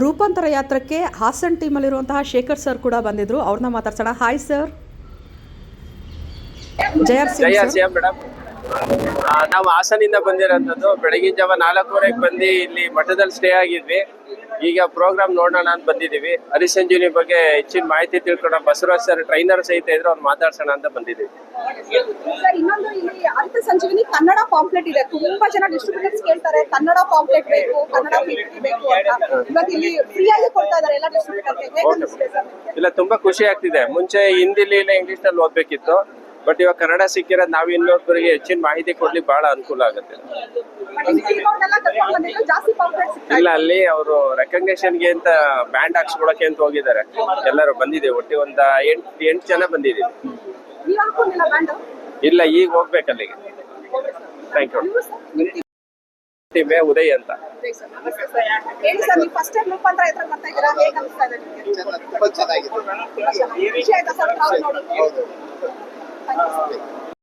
ರೂಪಾಂತರ ಯಾತ್ರಕ್ಕೆ ಹಾಸನ್ ಟೀಮಲ್ಲಿರುವಂತಹ ಶೇಖರ್ ಸರ್ ಕೂಡ ಬಂದಿದ್ರು. ಅವ್ರನ್ನ ಮಾತಾಡ್ಸೋಣ. Hi sir. ಜಯ ಮೇಡಮ್, ನಾವು ಹಾಸನಿಂದ ಬಂದಿರೋಂಥದ್ದು. ಬೆಳಗಿನ ಜಾವ 4:15 ಬಂದು ಇಲ್ಲಿ ಮಠದಲ್ಲಿ ಸ್ಟೇ ಆಗಿದ್ವಿ. ಈಗ ಪ್ರೋಗ್ರಾಮ್ ನೋಡೋಣ ಅಂತ ಬಂದಿದ್ದೀವಿ. ಹರಿಸಂಜೀವಿನಿ ಬಗ್ಗೆ ಹೆಚ್ಚಿನ ಮಾಹಿತಿ ತಿಳ್ಕೊಳ್ಳೋಣ. ಬಸವರಾಜ್ ಸರ್ ಟ್ರೈನರ್ ಸಹಿತ ಇದ್ರು, ಅವ್ರು ಮಾತಾಡ್ಸೋಣ ಅಂತ ಬಂದಿದ್ದೀವಿ. ಇನ್ನೊಂದು ಇಲ್ಲಿ ಹರಿತ ಸಂಜೀವಿನಿ ಕನ್ನಡ ಪಾಂಪ್ಲೆಟ್ ಇದೆ. ತುಂಬಾ ಜನ ಡಿಸ್ಟ್ರಿಬ್ಯೂಟರ್ಸ್ ಕೇಳ್ತಾರೆ ಕನ್ನಡ ಪಾಂಪ್ಲೆಟ್ ಬೇಕು, ಕನ್ನಡ ಬೇಕು ಅಂತ. ಇವಾಗ ಇಲ್ಲಿ ಫ್ರೀ ಆಗಿ ಕೊಡ್ತಾ ಇದ್ದಾರೆ ಎಲ್ಲ ಡಿಸ್ಟ್ರಿಬ್ಯೂಟರ್ಗೆ. ಇಲ್ಲ, ತುಂಬಾ ಖುಷಿ ಆಗ್ತಿದೆ. ಮುಂಚೆ ಹಿಂದಿಲಿ ಇಲ್ಲ ಇಂಗ್ಲಿಷ್ ನಲ್ಲಿ ಓದ್ಬೇಕಿತ್ತು, ಬಟ್ ಇವಾಗ ಕನ್ನಡ ಸಿಕ್ಕಿರೋದು ನಾವು ಇನ್ನೊಬ್ಬರಿಗೆ ಹೆಚ್ಚಿನ ಮಾಹಿತಿ ಕೊಡ್ಲಿಕ್ಕೆ ಬಹಳ ಅನುಕೂಲ ಆಗುತ್ತೆ. ಇಲ್ಲ, ಅಲ್ಲಿ ಅವರು ರೆಕಗ್ನೇಷನ್ಗೆ ಅಂತ ಬ್ಯಾಂಡ್ ಹಾಕ್ಸ್ಕೊಳಕ್ಕೆ ಅಂತ ಹೋಗಿದ್ದಾರೆ. ಎಲ್ಲರೂ ಬಂದಿದ್ದೇವೆ, ಒಟ್ಟು ಒಂದು 8 ಜನ ಬಂದಿದ್ದೀವಿ. ಇಲ್ಲ, ಈಗ ಹೋಗ್ಬೇಕು ಅಲ್ಲಿಗೆ. Thank you. ಉದಯ್ ಅಂತ. ಚೆನ್ನಾಗಿದೆ.